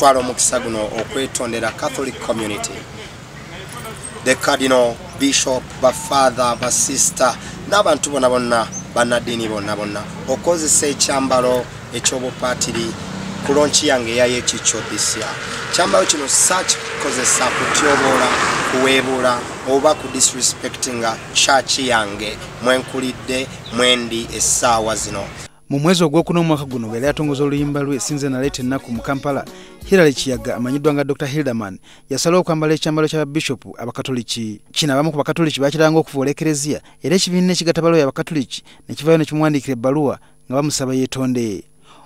okutwala omukisa guno okwetondera Catholic community, the cardinal, bishop, father, sister, n'abantu bonna bonna bannaddiini bonna bonna okozesa ekyambalo eky'obupatiri ku lonchi yange y'ekikyo this year. Kyambalo kino sakikozesa kutyoboola, kuweebuula oba ku disrespectinga church yange mwenkulidde mwendi essaawa zino. Mu mwezi ogw'okuna omwaka guno bwe yali atongoza oluyimba lwe Sinze naleeta ennaku mu Kampala, Hilary Kiyaga amanyiddwa nga Dr. Hilderman yasala okwambala ekyambalo ky'ababishopu abakatoliki. Kino abamu ku bakatoliki bakiranga okuvoola ekereziya, era ekibiina ekigatta baloya abakatoliki ne kivaayo ne kimuwandiikira ebbaluwa nga bamusaba yeetonde.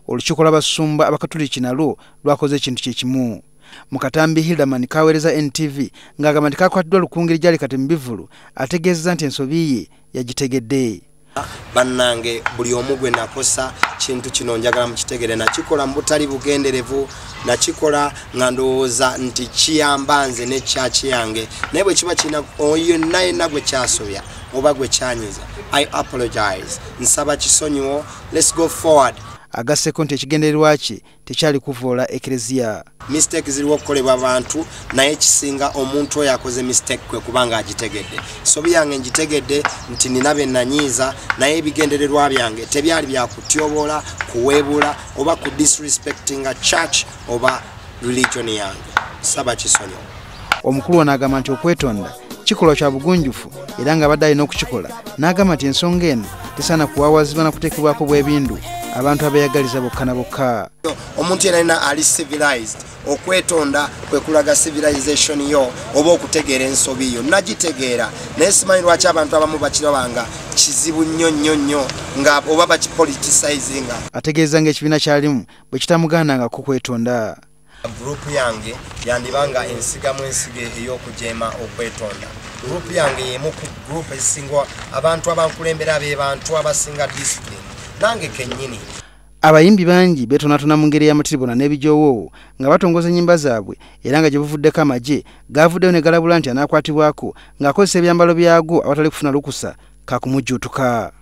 Olukiiko lw'abasumba abakatoliki nalwo lwakoze ekintu kye kimu. Mu katambi Hilderman kaweereza NTV ng'agamba nti kakwatiddwa lukungiri gyali kati mu bivvulu, ategeezezza nti ensobi ye yagitegedde. Bannange buli omu gwe nakosa kintu kino njagala mukitegere, nakikola mu butali bugenderevu, nakikola nga ndowooza nti kiyamba nze ne church yange, naye bwe kiba kirina oyo yenna gwe kyasobya oba gwe kyanyiza, I apologize, nsaba kisonyiwo, let's go forward. Agasseko nti ekigendererwa kye tekyali kuvoola ekereziya. Mistake ziriwo okukolebwa abantu, naye kisinga omuntu oyo akoze mistake kwe kubanga agitegedde. Sobi yange ngitegedde nti nina bye nanyiiza, naye ebigendererwa byange tebyali bya kutyoboola, kuweebuula oba ku disrespectinga church oba religion yange. Saba kisonyiwo. Omukulu w'agamba nti okwetonda kikolwa kya bugunjufu era nga badde alina okukikola, n'agamba nti ensonga eno tesaana kuwaawazibwa na kuteekebwako bwebindu abantu abeeyagaliza bokka na bokka. Omuntu yenna ali civilized, okwetonda kwe kulaga civilization yo oba okutegeera ensobi yo. Nagitegeera naye simanyi lwaki abantu abamu bakirabanga kizibu nnyo nga oba bakipoliticizinga. Ategeeza ng'ekibiina kyalimu bwe kitamugaananga kukwetonda. Group yange yandibanga ensigamu ensige ey'okujeema okwetonda. Group yange yemu ku group esingwa abantu abankulembera be bantu abasinga discipline. Nange kennyini. Abayimbi bangi beetonatona mu ngeri y'amatiribona n'ebijoowo nga batongoza ennyimba zaabwe era nga gye buvuddeko amagye gaavuddeyo ne galabula nti anaakwatibwako ng'akozesa ebyambalo byago awatali kufuna lukusa kakumujjuutuka.